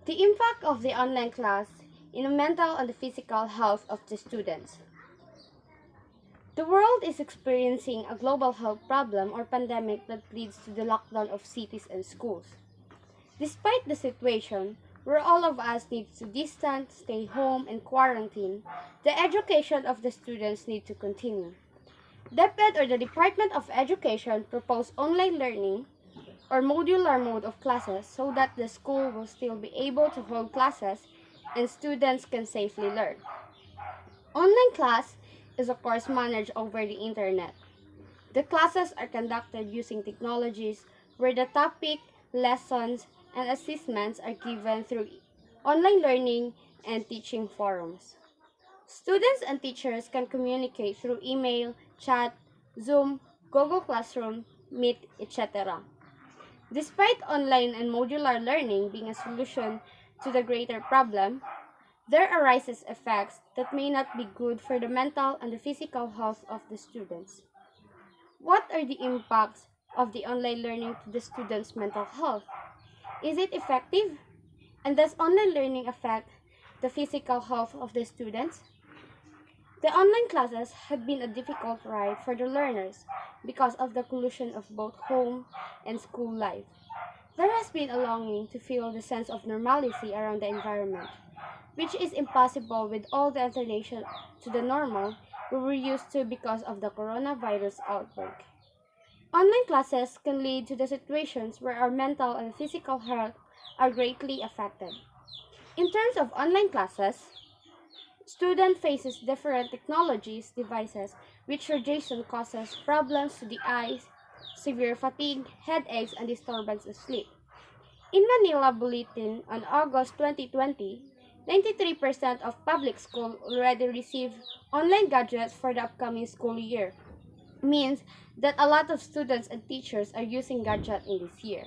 The impact of the online class in the mental and the physical health of the students. The world is experiencing a global health problem or pandemic that leads to the lockdown of cities and schools. Despite the situation, where all of us need to distance, stay home, and quarantine, the education of the students need to continue. DepEd or the Department of Education proposed online learning or modular mode of classes so that the school will still be able to hold classes and students can safely learn. Online class is of course managed over the internet. The classes are conducted using technologies where the topic, lessons, and assessments are given through online learning and teaching forums. Students and teachers can communicate through email, chat, Zoom, Google Classroom, Meet, etc. Despite online and modular learning being a solution to the greater problem, there arises effects that may not be good for the mental and the physical health of the students. What are the impacts of the online learning to the students' mental health? Is it effective? And does online learning affect the physical health of the students? The online classes had been a difficult ride for the learners because of the collision of both home and school life. There has been a longing to feel the sense of normalcy around the environment, which is impossible with all the alternation to the normal we were used to because of the coronavirus outbreak. Online classes can lead to the situations where our mental and physical health are greatly affected. In terms of online classes, student faces different technologies, devices, which radiation causes problems to the eyes, severe fatigue, headaches, and disturbance of sleep. In Manila Bulletin on August 2020, 93% of public schools already receive online gadgets for the upcoming school year. Means that a lot of students and teachers are using gadgets in this year.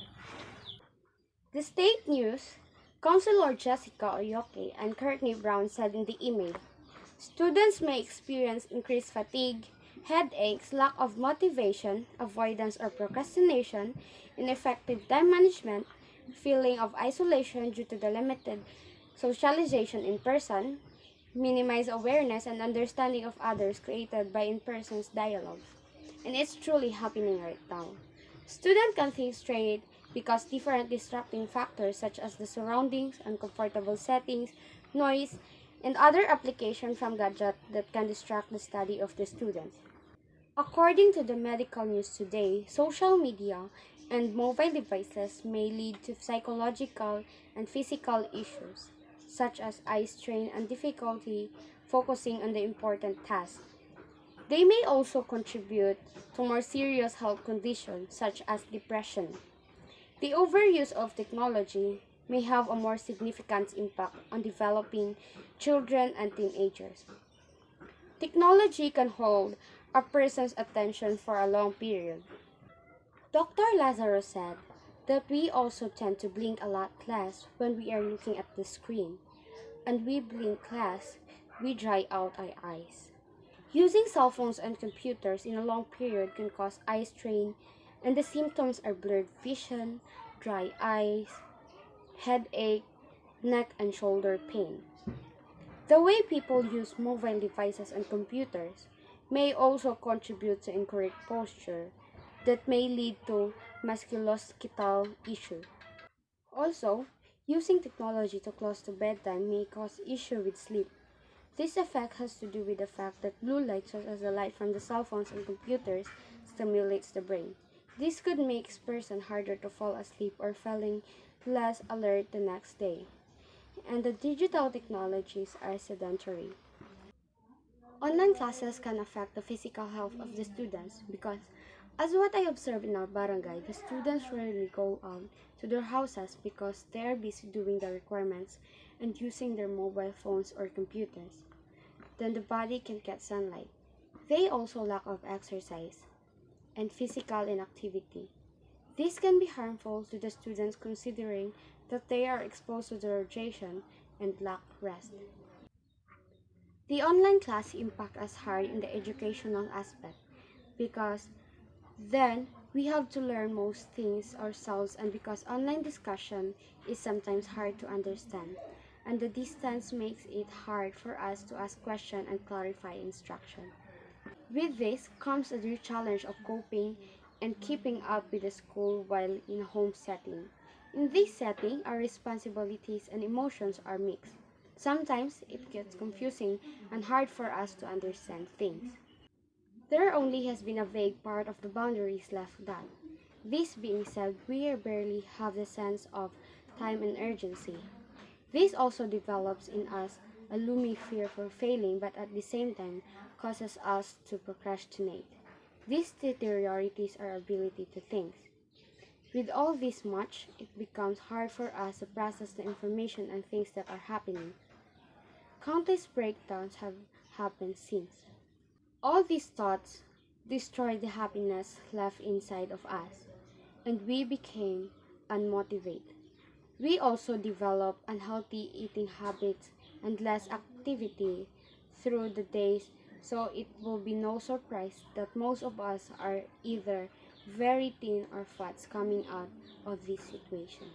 The State News, Councilor Jessica Oyoke and Courtney Brown said in the email, students may experience increased fatigue, headaches, lack of motivation, avoidance or procrastination, ineffective time management, feeling of isolation due to the limited socialization in person, minimize awareness and understanding of others created by in-person dialogue. And it's truly happening right now. Students can think straight because different distracting factors such as the surroundings, uncomfortable settings, noise, and other applications from gadgets that can distract the study of the students. According to the medical news today, social media and mobile devices may lead to psychological and physical issues, such as eye strain and difficulty focusing on the important task. They may also contribute to more serious health conditions, such as depression. The overuse of technology may have a more significant impact on developing children and teenagers. Technology can hold a person's attention for a long period. Dr. Lazaro said that we also tend to blink a lot less when we are looking at the screen, and we blink less, we dry out our eyes. Using cell phones and computers in a long period can cause eye strain, and the symptoms are blurred vision, dry eyes, headache, neck and shoulder pain. The way people use mobile devices and computers may also contribute to incorrect posture that may lead to musculoskeletal issues. Also, using technology too close to bedtime may cause issues with sleep. This effect has to do with the fact that blue light, such as the light from the cell phones and computers, stimulates the brain. This could make a person harder to fall asleep or feeling less alert the next day. And the digital technologies are sedentary. Online classes can affect the physical health of the students because, as what I observe in our barangay, the students rarely go out to their houses because they are busy doing the requirements and using their mobile phones or computers. Then the body can get sunlight. They also lack of exercise and physical inactivity. This can be harmful to the students considering that they are exposed to the radiation and lack rest. The online class impact us hard in the educational aspect because then We have to learn most things ourselves, and because online discussion is sometimes hard to understand, and the distance makes it hard for us to ask questions and clarify instruction. With this comes a new challenge of coping and keeping up with the school while in a home setting. In this setting, our responsibilities and emotions are mixed. Sometimes it gets confusing and hard for us to understand things. There only has been a vague part of the boundaries left done. This being said, we barely have the sense of time and urgency. This also develops in us a looming fear for failing, but at the same time causes us to procrastinate. This deteriorates our ability to think. With all this much, it becomes hard for us to process the information and things that are happening. Countless breakdowns have happened since. All these thoughts destroyed the happiness left inside of us, and we became unmotivated. We also developed unhealthy eating habits and less activity through the days, so it will be no surprise that most of us are either very thin or fats coming out of this situation.